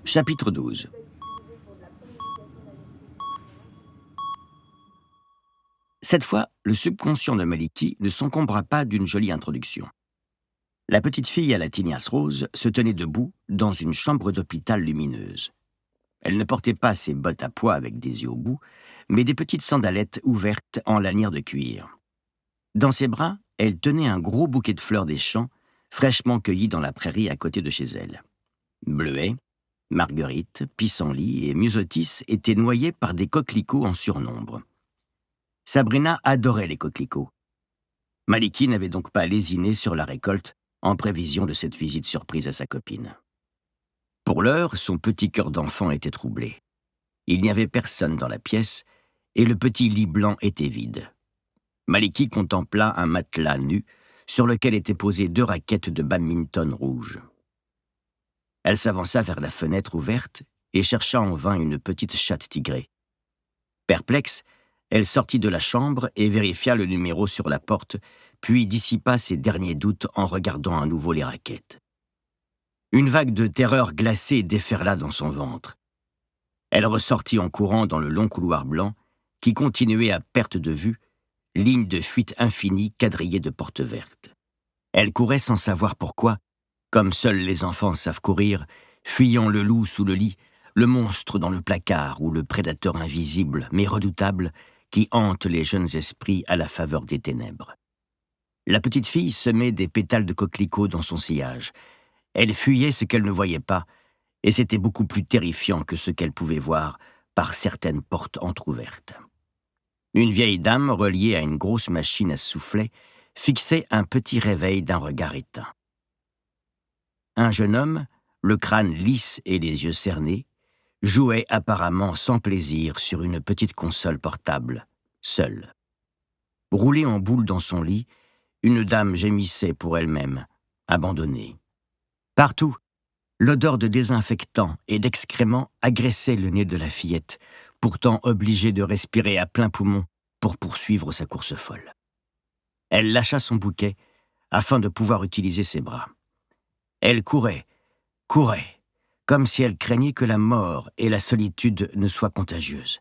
Chapitre 12. Cette fois, le subconscient de Maliki ne s'encombra pas d'une jolie introduction. La petite fille à la tignasse rose se tenait debout dans une chambre d'hôpital lumineuse. Elle ne portait pas ses bottes à pois avec des yeux au bout, mais des petites sandalettes ouvertes en lanière de cuir. Dans ses bras, elle tenait un gros bouquet de fleurs des champs, fraîchement cueillies dans la prairie à côté de chez elle. Bleuets, marguerites, pissenlits et myosotis étaient noyés par des coquelicots en surnombre. Sabrina adorait les coquelicots. Maliki n'avait donc pas lésiné sur la récolte en prévision de cette visite surprise à sa copine. Pour l'heure, son petit cœur d'enfant était troublé. Il n'y avait personne dans la pièce et le petit lit blanc était vide. Maliki contempla un matelas nu sur lequel étaient posées 2 raquettes de badminton rouges. Elle s'avança vers la fenêtre ouverte et chercha en vain une petite chatte tigrée. Perplexe, elle sortit de la chambre et vérifia le numéro sur la porte, puis dissipa ses derniers doutes en regardant à nouveau les raquettes. Une vague de terreur glacée déferla dans son ventre. Elle ressortit en courant dans le long couloir blanc qui continuait à perte de vue, ligne de fuite infinie quadrillée de portes vertes. Elle courait sans savoir pourquoi, comme seuls les enfants savent courir, fuyant le loup sous le lit, le monstre dans le placard ou le prédateur invisible mais redoutable qui hante les jeunes esprits à la faveur des ténèbres. La petite fille semait des pétales de coquelicot dans son sillage. Elle fuyait ce qu'elle ne voyait pas, et c'était beaucoup plus terrifiant que ce qu'elle pouvait voir par certaines portes entr'ouvertes. Une vieille dame, reliée à une grosse machine à soufflet, fixait un petit réveil d'un regard éteint. Un jeune homme, le crâne lisse et les yeux cernés, jouait apparemment sans plaisir sur une petite console portable, seul. Roulée en boule dans son lit, une dame gémissait pour elle-même, abandonnée. Partout, l'odeur de désinfectant et d'excréments agressait le nez de la fillette, pourtant obligée de respirer à plein poumon pour poursuivre sa course folle. Elle lâcha son bouquet afin de pouvoir utiliser ses bras. Elle courait, comme si elle craignait que la mort et la solitude ne soient contagieuses.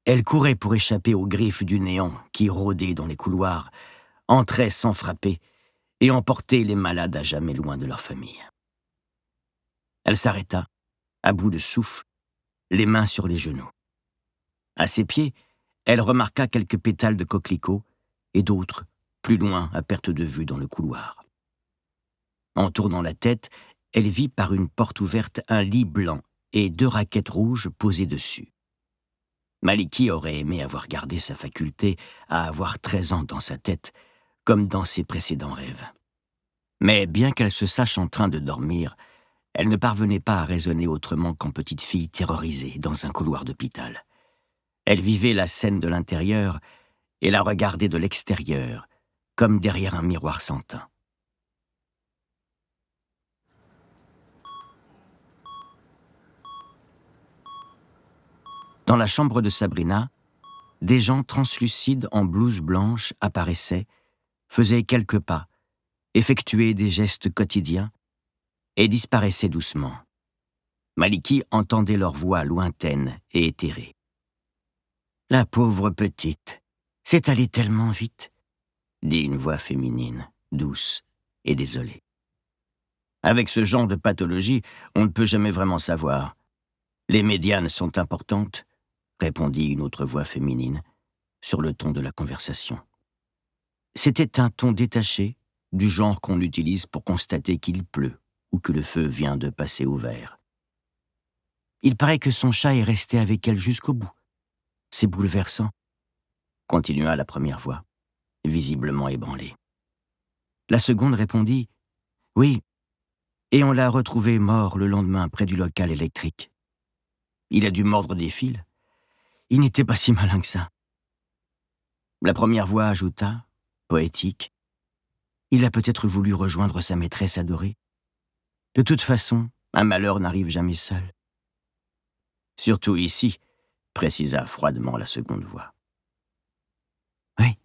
Elle courait pour échapper aux griffes du néant qui rôdaient dans les couloirs, entraient sans frapper et emportaient les malades à jamais loin de leur famille. Elle s'arrêta, à bout de souffle, les mains sur les genoux. À ses pieds, elle remarqua quelques pétales de coquelicots et d'autres, plus loin à perte de vue dans le couloir. En tournant la tête, elle vit par une porte ouverte un lit blanc et 2 raquettes rouges posées dessus. Maliki aurait aimé avoir gardé sa faculté à avoir 13 ans dans sa tête, comme dans ses précédents rêves. Mais bien qu'elle se sache en train de dormir, elle ne parvenait pas à raisonner autrement qu'en petite fille terrorisée dans un couloir d'hôpital. Elle vivait la scène de l'intérieur et la regardait de l'extérieur, comme derrière un miroir sans teint. Dans la chambre de Sabrina, des gens translucides en blouse blanche apparaissaient, faisaient quelques pas, effectuaient des gestes quotidiens et disparaissaient doucement. Maliki entendait leur voix lointaine et éthérée. « La pauvre petite, c'est allé tellement vite », dit une voix féminine, douce et désolée. « Avec ce genre de pathologie, on ne peut jamais vraiment savoir. Les médianes sont importantes, » répondit une autre voix féminine, sur le ton de la conversation. C'était un ton détaché, du genre qu'on utilise pour constater qu'il pleut ou que le feu vient de passer au vert. Il paraît que son chat est resté avec elle jusqu'au bout. C'est bouleversant, continua la première voix, visiblement ébranlée. La seconde répondit « Oui, et on l'a retrouvé mort le lendemain près du local électrique. Il a dû mordre des fils. Il n'était pas si malin que ça. » La première voix ajouta, poétique, « Il a peut-être voulu rejoindre sa maîtresse adorée. De toute façon, un malheur n'arrive jamais seul. » « Surtout ici, » précisa froidement la seconde voix. « Oui. »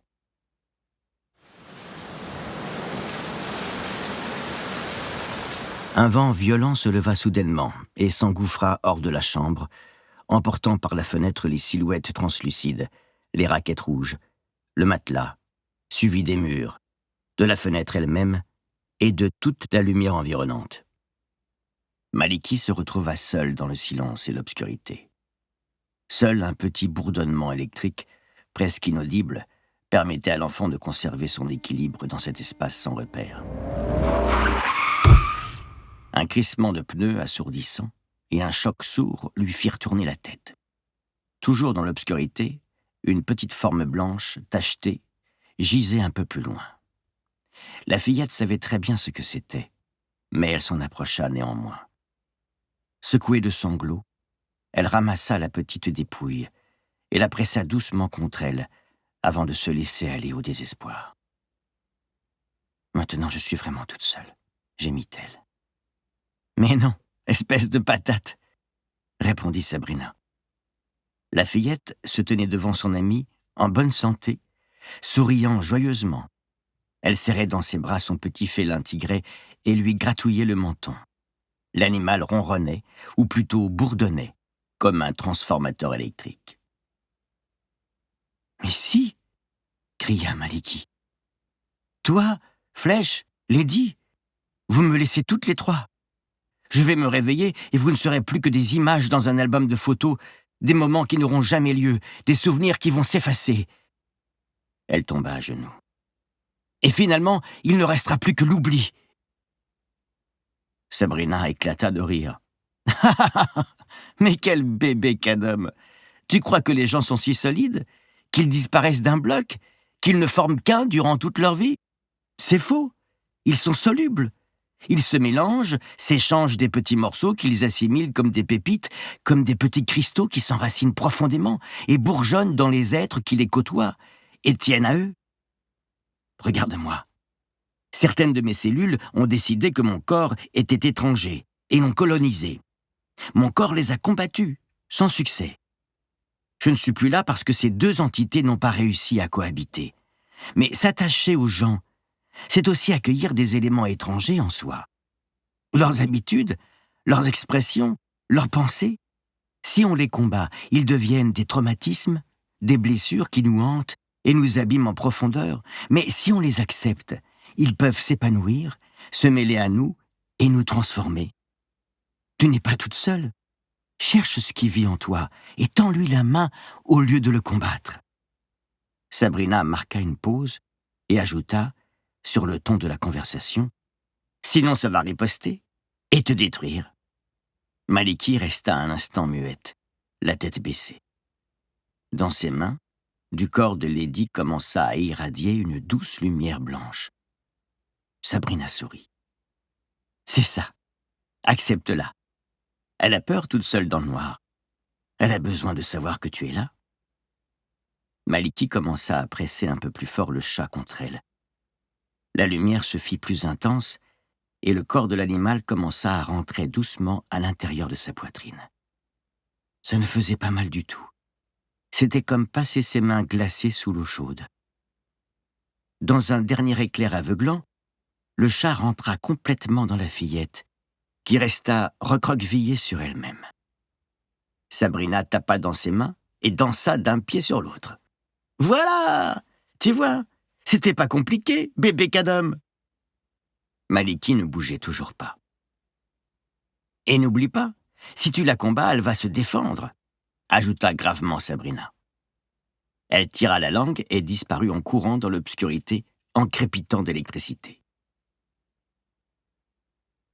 Un vent violent se leva soudainement, et s'engouffra hors de la chambre, emportant par la fenêtre les silhouettes translucides, les raquettes rouges, le matelas, suivi des murs, de la fenêtre elle-même et de toute la lumière environnante. Maliki se retrouva seul dans le silence et l'obscurité. Seul un petit bourdonnement électrique, presque inaudible, permettait à l'enfant de conserver son équilibre dans cet espace sans repère. Un crissement de pneus assourdissant et un choc sourd lui firent tourner la tête. Toujours dans l'obscurité, une petite forme blanche, tachetée, gisait un peu plus loin. La fillette savait très bien ce que c'était, mais elle s'en approcha néanmoins. Secouée de sanglots, elle ramassa la petite dépouille et la pressa doucement contre elle avant de se laisser aller au désespoir. « Maintenant, je suis vraiment toute seule, » gémit-elle. « Mais non, espèce de patate !» répondit Sabrina. La fillette se tenait devant son amie, en bonne santé, souriant joyeusement. Elle serrait dans ses bras son petit félin tigré et lui gratouillait le menton. L'animal ronronnait, ou plutôt bourdonnait, comme un transformateur électrique. « Mais si !» cria Maliki. « Toi, Flèche, Lady, vous me laissez toutes les trois. Je vais me réveiller et vous ne serez plus que des images dans un album de photos, des moments qui n'auront jamais lieu, des souvenirs qui vont s'effacer. » Elle tomba à genoux. « Et finalement, il ne restera plus que l'oubli. » Sabrina éclata de rire. « Mais quel bébé cadom! Tu crois que les gens sont si solides? Qu'ils disparaissent d'un bloc? Qu'ils ne forment qu'un durant toute leur vie? C'est faux! Ils sont solubles. Ils se mélangent, s'échangent des petits morceaux qu'ils assimilent comme des pépites, comme des petits cristaux qui s'enracinent profondément et bourgeonnent dans les êtres qui les côtoient et tiennent à eux. Regarde-moi. Certaines de mes cellules ont décidé que mon corps était étranger et l'ont colonisé. Mon corps les a combattues, sans succès. Je ne suis plus là parce que ces deux entités n'ont pas réussi à cohabiter. Mais s'attacher aux gens, c'est aussi accueillir des éléments étrangers en soi. Leurs habitudes, leurs expressions, leurs pensées. Si on les combat, ils deviennent des traumatismes, des blessures qui nous hantent et nous abîment en profondeur. Mais si on les accepte, ils peuvent s'épanouir, se mêler à nous et nous transformer. Tu n'es pas toute seule. Cherche ce qui vit en toi et tends-lui la main au lieu de le combattre. Sabrina marqua une pause et ajouta, sur le ton de la conversation, « Sinon ça va riposter et te détruire. » Maliki resta un instant muette, la tête baissée. Dans ses mains, du corps de Lady commença à irradier une douce lumière blanche. Sabrina sourit. « C'est ça. Accepte-la. Elle a peur toute seule dans le noir. Elle a besoin de savoir que tu es là. » Maliki commença à presser un peu plus fort le chat contre elle. La lumière se fit plus intense et le corps de l'animal commença à rentrer doucement à l'intérieur de sa poitrine. Ça ne faisait pas mal du tout. C'était comme passer ses mains glacées sous l'eau chaude. Dans un dernier éclair aveuglant, le chat rentra complètement dans la fillette, qui resta recroquevillée sur elle-même. Sabrina tapa dans ses mains et dansa d'un pied sur l'autre. « Voilà! Tu vois, c'était pas compliqué, bébé cadom !» Maliki ne bougeait toujours pas. « Et n'oublie pas, si tu la combats, elle va se défendre, » ajouta gravement Sabrina. Elle tira la langue et disparut en courant dans l'obscurité, en crépitant d'électricité.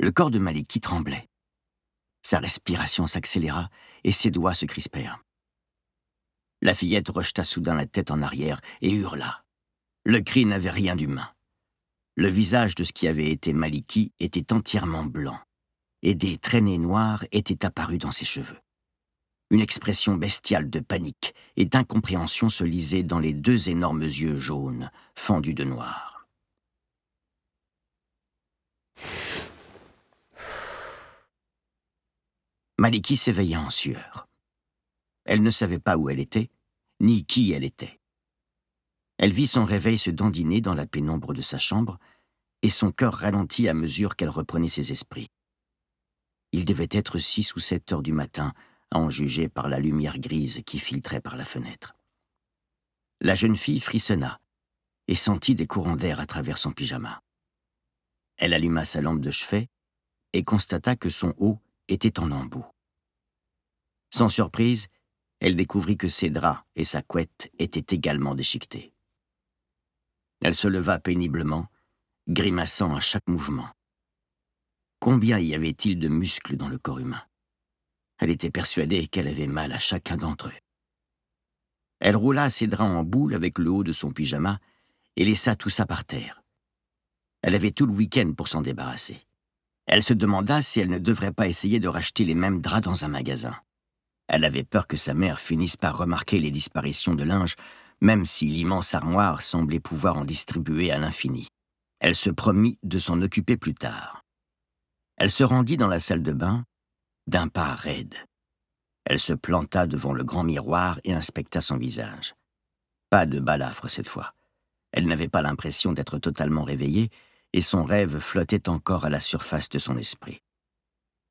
Le corps de Maliki tremblait. Sa respiration s'accéléra et ses doigts se crispèrent. La fillette rejeta soudain la tête en arrière et hurla. Le cri n'avait rien d'humain. Le visage de ce qui avait été Maliki était entièrement blanc, et des traînées noires étaient apparues dans ses cheveux. Une expression bestiale de panique et d'incompréhension se lisait dans les deux énormes yeux jaunes, fendus de noir. Maliki s'éveilla en sueur. Elle ne savait pas où elle était, ni qui elle était. Elle vit son réveil se dandiner dans la pénombre de sa chambre, et son cœur ralentit à mesure qu'elle reprenait ses esprits. Il devait être 6 ou 7 heures du matin, à en juger par la lumière grise qui filtrait par la fenêtre. La jeune fille frissonna et sentit des courants d'air à travers son pyjama. Elle alluma sa lampe de chevet et constata que son haut était en embout. Sans surprise, elle découvrit que ses draps et sa couette étaient également déchiquetés. Elle se leva péniblement, grimaçant à chaque mouvement. Combien y avait-il de muscles dans le corps humain? Elle était persuadée qu'elle avait mal à chacun d'entre eux. Elle roula ses draps en boule avec le haut de son pyjama et laissa tout ça par terre. Elle avait tout le week-end pour s'en débarrasser. Elle se demanda si elle ne devrait pas essayer de racheter les mêmes draps dans un magasin. Elle avait peur que sa mère finisse par remarquer les disparitions de linge, même si l'immense armoire semblait pouvoir en distribuer à l'infini. Elle se promit de s'en occuper plus tard. Elle se rendit dans la salle de bain d'un pas raide. Elle se planta devant le grand miroir et inspecta son visage. Pas de balafre cette fois. Elle n'avait pas l'impression d'être totalement réveillée et son rêve flottait encore à la surface de son esprit.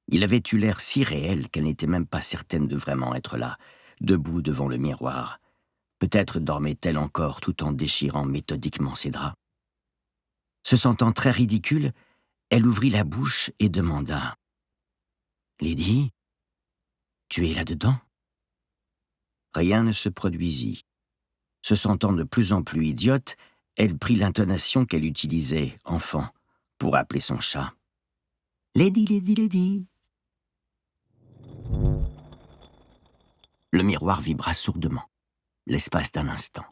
Il avait eu l'air si réel qu'elle n'était même pas certaine de vraiment être là, debout devant le miroir. Peut-être dormait-elle encore tout en déchirant méthodiquement ses draps. Se sentant très ridicule, elle ouvrit la bouche et demanda « Lydie, tu es là-dedans ?» Rien ne se produisit. Se sentant de plus en plus idiote, elle prit l'intonation qu'elle utilisait, enfant, pour appeler son chat. « Lady, Lady, Lady !» Le miroir vibra sourdement, l'espace d'un instant,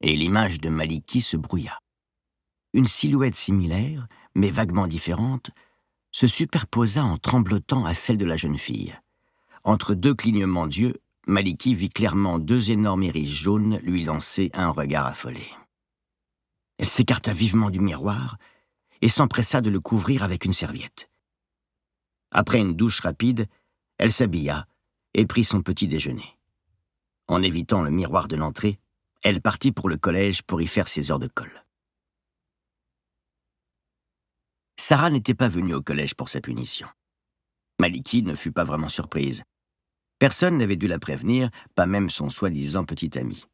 et l'image de Maliki se brouilla. Une silhouette similaire, mais vaguement différente, se superposa en tremblotant à celle de la jeune fille. Entre deux clignements d'yeux, Maliki vit clairement deux énormes iris jaunes lui lancer un regard affolé. Elle s'écarta vivement du miroir et s'empressa de le couvrir avec une serviette. Après une douche rapide, elle s'habilla et prit son petit déjeuner. En évitant le miroir de l'entrée, elle partit pour le collège pour y faire ses heures de colle. Sarah n'était pas venue au collège pour sa punition. Maliki ne fut pas vraiment surprise. Personne n'avait dû la prévenir, pas même son soi-disant petit ami.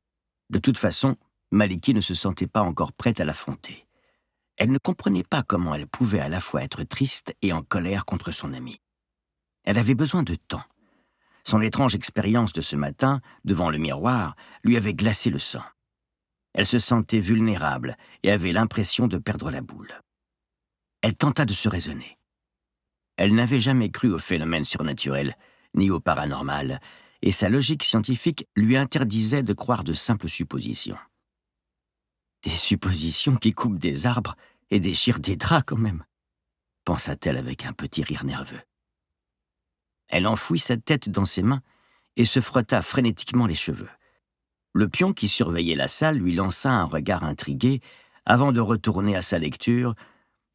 De toute façon, Maliki ne se sentait pas encore prête à l'affronter. Elle ne comprenait pas comment elle pouvait à la fois être triste et en colère contre son ami. Elle avait besoin de temps. Son étrange expérience de ce matin, devant le miroir, lui avait glacé le sang. Elle se sentait vulnérable et avait l'impression de perdre la boule. Elle tenta de se raisonner. Elle n'avait jamais cru aux phénomènes surnaturels, ni au paranormal, et sa logique scientifique lui interdisait de croire de simples suppositions. Des suppositions qui coupent des arbres et déchirent des draps quand même, pensa-t-elle avec un petit rire nerveux. Elle enfouit sa tête dans ses mains et se frotta frénétiquement les cheveux. Le pion qui surveillait la salle lui lança un regard intrigué avant de retourner à sa lecture,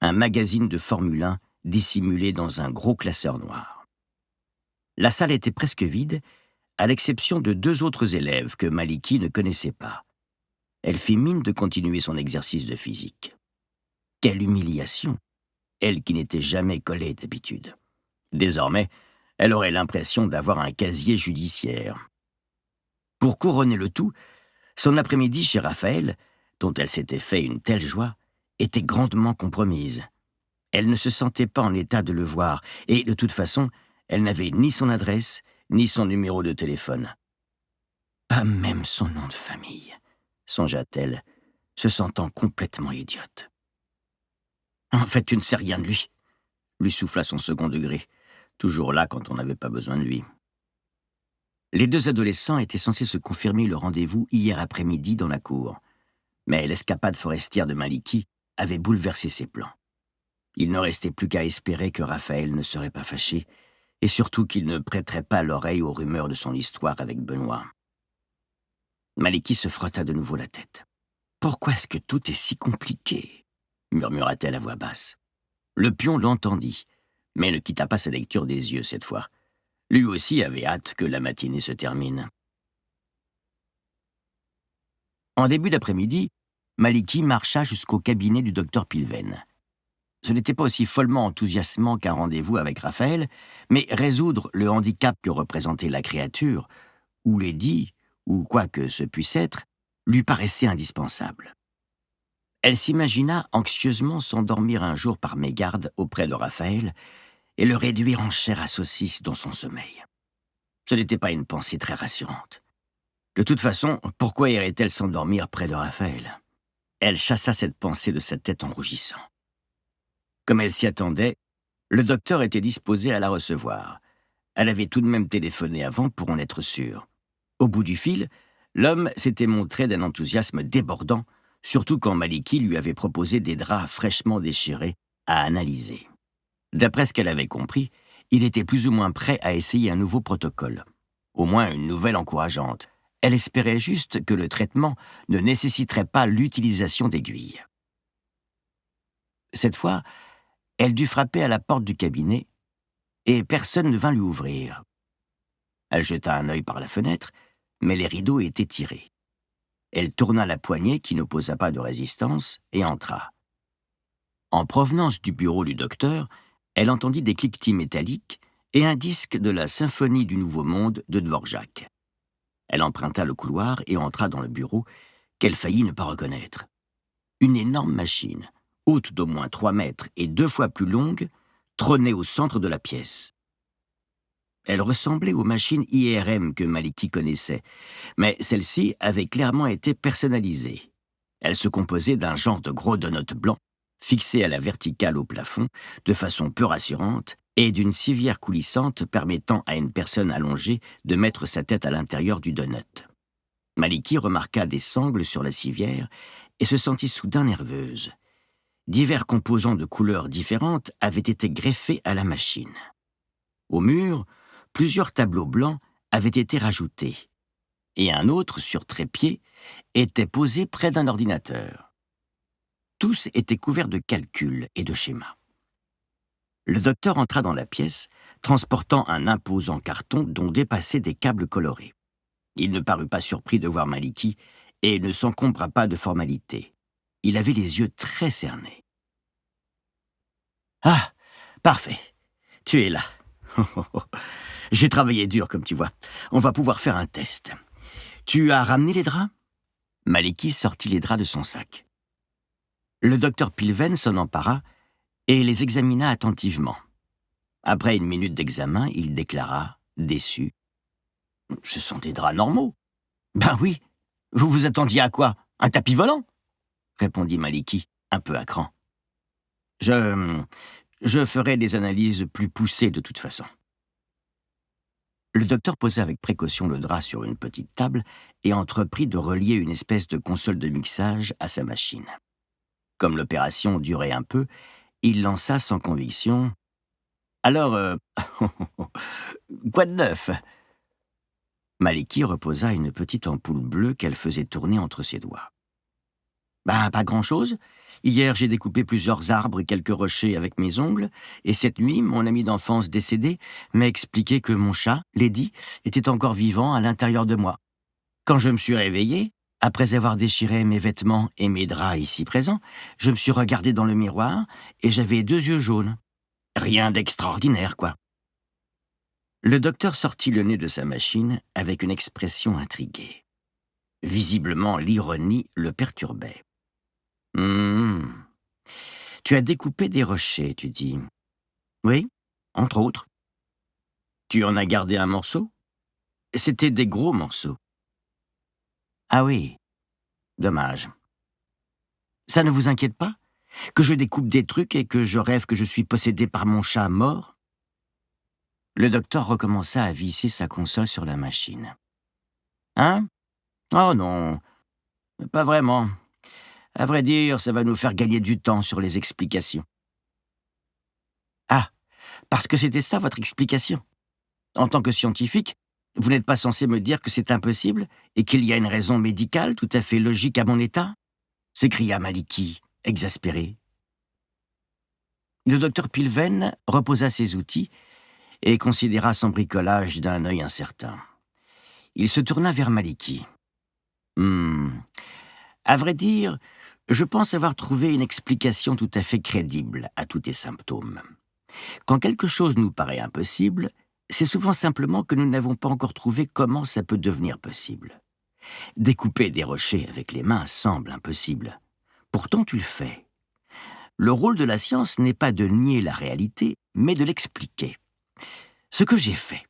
un magazine de Formule 1 dissimulé dans un gros classeur noir. La salle était presque vide, à l'exception de deux autres élèves que Maliki ne connaissait pas. Elle fit mine de continuer son exercice de physique. Quelle humiliation, elle qui n'était jamais collée d'habitude. Désormais, elle aurait l'impression d'avoir un casier judiciaire. Pour couronner le tout, son après-midi chez Raphaël, dont elle s'était fait une telle joie, était grandement compromise. Elle ne se sentait pas en état de le voir, et de toute façon, elle n'avait ni son adresse, ni son numéro de téléphone. Pas même son nom de famille, songea-t-elle, se sentant complètement idiote. En fait, tu ne sais rien de lui souffla son second degré, toujours là quand on n'avait pas besoin de lui. Les deux adolescents étaient censés se confirmer le rendez-vous hier après-midi dans la cour, mais l'escapade forestière de Maliki avait bouleversé ses plans. Il ne restait plus qu'à espérer que Raphaël ne serait pas fâché, et surtout qu'il ne prêterait pas l'oreille aux rumeurs de son histoire avec Benoît. Maliki se frotta de nouveau la tête. « Pourquoi est-ce que tout est si compliqué ?» murmura-t-elle à voix basse. Le pion l'entendit, mais ne quitta pas sa lecture des yeux cette fois. Lui aussi avait hâte que la matinée se termine. En début d'après-midi, Maliki marcha jusqu'au cabinet du docteur Pilven. Ce n'était pas aussi follement enthousiasmant qu'un rendez-vous avec Raphaël, mais résoudre le handicap que représentait la créature, ou Lady, ou quoi que ce puisse être, lui paraissait indispensable. Elle s'imagina anxieusement s'endormir un jour par mégarde auprès de Raphaël et le réduire en chair à saucisse dans son sommeil. Ce n'était pas une pensée très rassurante. De toute façon, pourquoi irait-elle s'endormir près de Raphaël? Elle chassa cette pensée de sa tête en rougissant. Comme elle s'y attendait, le docteur était disposé à la recevoir. Elle avait tout de même téléphoné avant pour en être sûre. Au bout du fil, l'homme s'était montré d'un enthousiasme débordant, surtout quand Maliki lui avait proposé des draps fraîchement déchirés à analyser. D'après ce qu'elle avait compris, il était plus ou moins prêt à essayer un nouveau protocole. Au moins une nouvelle encourageante. Elle espérait juste que le traitement ne nécessiterait pas l'utilisation d'aiguilles. Cette fois, elle dut frapper à la porte du cabinet et personne ne vint lui ouvrir. Elle jeta un œil par la fenêtre, mais les rideaux étaient tirés. Elle tourna la poignée qui n'opposa pas de résistance et entra. En provenance du bureau du docteur, elle entendit des cliquetis métalliques et un disque de la Symphonie du Nouveau Monde de Dvorak. Elle emprunta le couloir et entra dans le bureau, qu'elle faillit ne pas reconnaître. Une énorme machine, haute d'au moins 3 mètres et 2 fois plus longue, trônait au centre de la pièce. Elle ressemblait aux machines IRM que Maliki connaissait, mais celle-ci avait clairement été personnalisée. Elle se composait d'un genre de gros donut blanc, fixé à la verticale au plafond, de façon peu rassurante, et d'une civière coulissante permettant à une personne allongée de mettre sa tête à l'intérieur du donut. Maliki remarqua des sangles sur la civière et se sentit soudain nerveuse. Divers composants de couleurs différentes avaient été greffés à la machine. Au mur, plusieurs tableaux blancs avaient été rajoutés, et un autre, sur trépied, était posé près d'un ordinateur. Tous étaient couverts de calculs et de schémas. Le docteur entra dans la pièce, transportant un imposant carton dont dépassaient des câbles colorés. Il ne parut pas surpris de voir Maliki et ne s'encombra pas de formalités. Il avait les yeux très cernés. « Ah, parfait, tu es là. J'ai travaillé dur, comme tu vois. On va pouvoir faire un test. Tu as ramené les draps ?» Maliki sortit les draps de son sac. Le docteur Pilven s'en empara et les examina attentivement. Après une minute d'examen, il déclara, déçu: « Ce sont des draps normaux. »« Ben oui, vous vous attendiez à quoi? Un tapis volant ?» répondit Maliki, un peu à cran. « Je ferai des analyses plus poussées de toute façon. » Le docteur posa avec précaution le drap sur une petite table et entreprit de relier une espèce de console de mixage à sa machine. Comme l'opération durait un peu, il lança sans conviction: « Alors, quoi de neuf ?» Maliki reposa une petite ampoule bleue qu'elle faisait tourner entre ses doigts. « Ben, pas grand-chose. Hier, j'ai découpé plusieurs arbres et quelques rochers avec mes ongles, et cette nuit, mon ami d'enfance décédé m'a expliqué que mon chat, Lady, était encore vivant à l'intérieur de moi. Quand je me suis réveillé, après avoir déchiré mes vêtements et mes draps ici présents, je me suis regardé dans le miroir et j'avais 2 yeux jaunes. Rien d'extraordinaire, quoi. » Le docteur sortit le nez de sa machine avec une expression intriguée. Visiblement, l'ironie le perturbait. « Tu as découpé des rochers, tu dis. »« Oui, entre autres. »« Tu en as gardé un morceau ?»« C'était des gros morceaux. »« Ah oui, dommage. Ça ne vous inquiète pas? Que je découpe des trucs et que je rêve que je suis possédé par mon chat mort ?» Le docteur recommença à visser sa console sur la machine. « Hein? Oh non, pas vraiment. À vrai dire, ça va nous faire gagner du temps sur les explications. » « Ah, parce que c'était ça votre explication. En tant que scientifique, vous n'êtes pas censé me dire que c'est impossible et qu'il y a une raison médicale tout à fait logique à mon état ?» s'écria Maliki, exaspéré. Le docteur Pilven reposa ses outils et considéra son bricolage d'un œil incertain. Il se tourna vers Maliki. « À vrai dire, Je pense avoir trouvé une explication tout à fait crédible à tous tes symptômes. Quand quelque chose nous paraît impossible, c'est souvent simplement que nous n'avons pas encore trouvé comment ça peut devenir possible. Découper des rochers avec les mains semble impossible. Pourtant, tu le fais. Le rôle de la science n'est pas de nier la réalité, mais de l'expliquer. Ce que j'ai fait.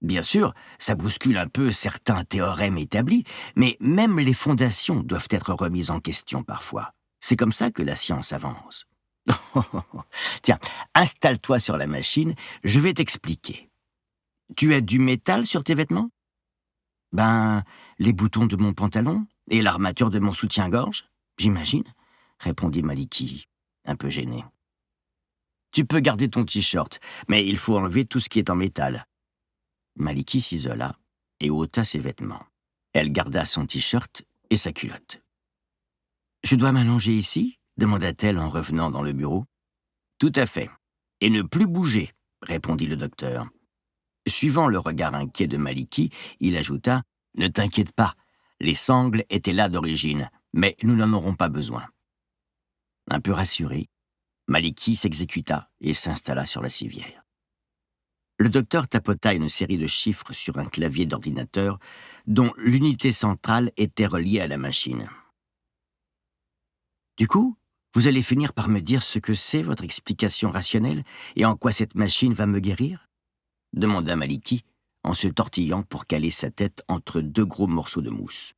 Bien sûr, ça bouscule un peu certains théorèmes établis, mais même les fondations doivent être remises en question parfois. C'est comme ça que la science avance. Tiens, installe-toi sur la machine, je vais t'expliquer. Tu as du métal sur tes vêtements? Ben, les boutons de mon pantalon et l'armature de mon soutien-gorge, j'imagine, répondit Maliki, un peu gêné. Tu peux garder ton t-shirt, mais il faut enlever tout ce qui est en métal. Maliki s'isola et ôta ses vêtements. Elle garda son t-shirt et sa culotte. Je dois m'allonger ici? Demanda-t-elle en revenant dans le bureau. Tout à fait. Et ne plus bouger, répondit le docteur. Suivant le regard inquiet de Maliki, il ajouta « Ne t'inquiète pas, les sangles étaient là d'origine, mais nous n'en aurons pas besoin. » Un peu rassuré, Maliki s'exécuta et s'installa sur la civière. Le docteur tapota une série de chiffres sur un clavier d'ordinateur dont l'unité centrale était reliée à la machine. Du coup, vous allez finir par me dire ce que c'est votre explication rationnelle et en quoi cette machine va me guérir? Demanda Maliki en se tortillant pour caler sa tête entre deux gros morceaux de mousse.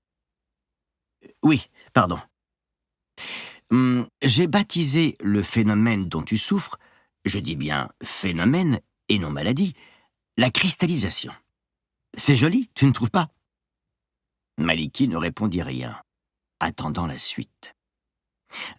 Oui, pardon. J'ai baptisé le phénomène dont tu souffres, je dis bien phénomène et non maladie, la cristallisation. C'est joli, tu ne trouves pas? Maliki ne répondit rien, attendant la suite.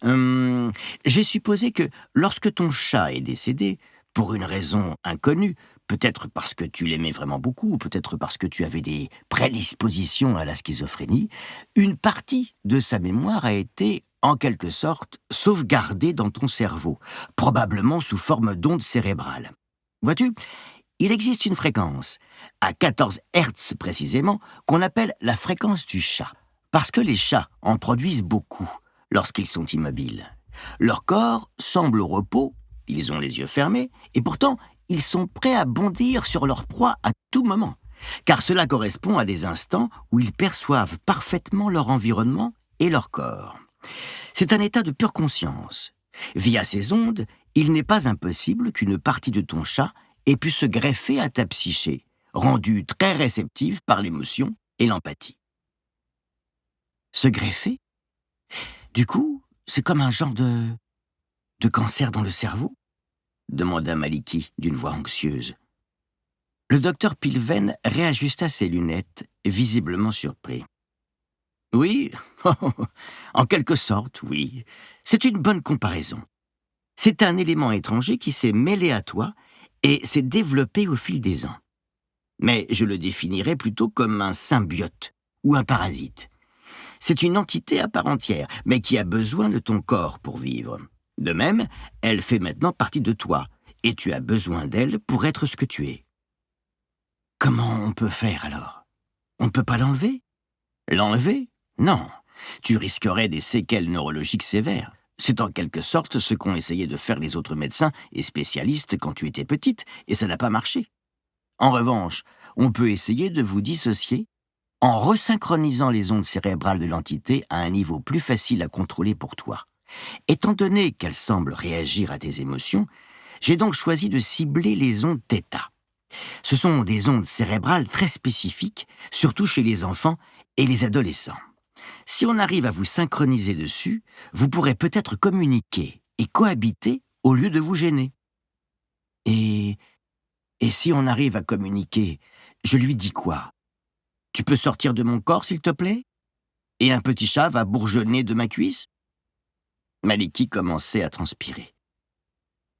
J'ai supposé que lorsque ton chat est décédé, pour une raison inconnue, peut-être parce que tu l'aimais vraiment beaucoup, ou peut-être parce que tu avais des prédispositions à la schizophrénie, une partie de sa mémoire a été, en quelque sorte, sauvegardée dans ton cerveau, probablement sous forme d'ondes cérébrales. Vois-tu, il existe une fréquence, à 14 Hz précisément, qu'on appelle la fréquence du chat, parce que les chats en produisent beaucoup lorsqu'ils sont immobiles. Leur corps semble au repos, ils ont les yeux fermés, et pourtant, ils sont prêts à bondir sur leur proie à tout moment, car cela correspond à des instants où ils perçoivent parfaitement leur environnement et leur corps. C'est un état de pure conscience. Via ces ondes, il n'est pas impossible qu'une partie de ton chat ait pu se greffer à ta psyché, rendue très réceptive par l'émotion et l'empathie. Se greffer? Du coup, c'est comme un genre de cancer dans le cerveau? Demanda Maliki d'une voix anxieuse. Le docteur Pilven réajusta ses lunettes, visiblement surpris. Oui, en quelque sorte, oui. C'est une bonne comparaison. C'est un élément étranger qui s'est mêlé à toi et s'est développé au fil des ans. Mais je le définirais plutôt comme un symbiote ou un parasite. C'est une entité à part entière, mais qui a besoin de ton corps pour vivre. De même, elle fait maintenant partie de toi, et tu as besoin d'elle pour être ce que tu es. Comment on peut faire alors? On ne peut pas l'enlever? L'enlever? Non. Tu risquerais des séquelles neurologiques sévères. C'est en quelque sorte ce qu'ont essayé de faire les autres médecins et spécialistes quand tu étais petite, et ça n'a pas marché. En revanche, on peut essayer de vous dissocier en resynchronisant les ondes cérébrales de l'entité à un niveau plus facile à contrôler pour toi. Étant donné qu'elles semblent réagir à tes émotions, j'ai donc choisi de cibler les ondes θ. Ce sont des ondes cérébrales très spécifiques, surtout chez les enfants et les adolescents. Si on arrive à vous synchroniser dessus, vous pourrez peut-être communiquer et cohabiter au lieu de vous gêner. Et si on arrive à communiquer, je lui dis quoi? Tu peux sortir de mon corps, s'il te plaît? Et un petit chat va bourgeonner de ma cuisse? Maliki commençait à transpirer.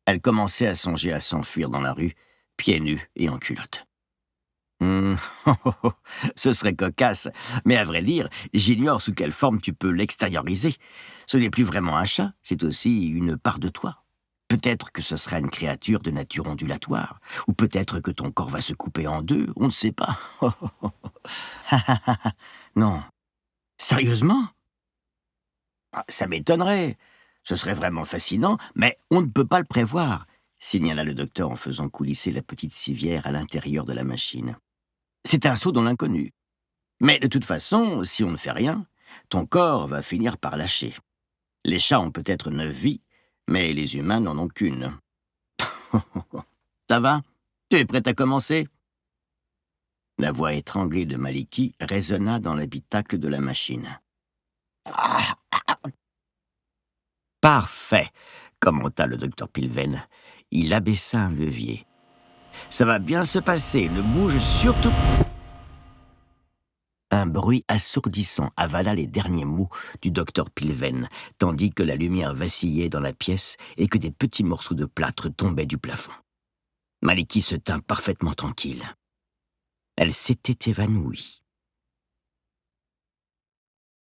Elle commençait à songer à s'enfuir dans la rue, pieds nus et en culotte. Ce serait cocasse, mais à vrai dire, j'ignore sous quelle forme tu peux l'extérioriser. Ce n'est plus vraiment un chat, c'est aussi une part de toi. Peut-être que ce sera une créature de nature ondulatoire, ou peut-être que ton corps va se couper en deux, on ne sait pas. Non. Sérieusement? Ah, ça m'étonnerait. Ce serait vraiment fascinant, mais on ne peut pas le prévoir, signala le docteur en faisant coulisser la petite civière à l'intérieur de la machine. C'est un saut dans l'inconnu. Mais de toute façon, si on ne fait rien, ton corps va finir par lâcher. Les chats ont peut-être 9 vies, mais les humains n'en ont qu'une. Ça va? Tu es prêt à commencer? La voix étranglée de Maliki résonna dans l'habitacle de la machine. Parfait, commenta le docteur Pilven. Il abaissa un levier. Ça va bien se passer, ne bouge surtout. Un bruit assourdissant avala les derniers mots du docteur Pilven, tandis que la lumière vacillait dans la pièce et que des petits morceaux de plâtre tombaient du plafond. Maliki se tint parfaitement tranquille. Elle s'était évanouie.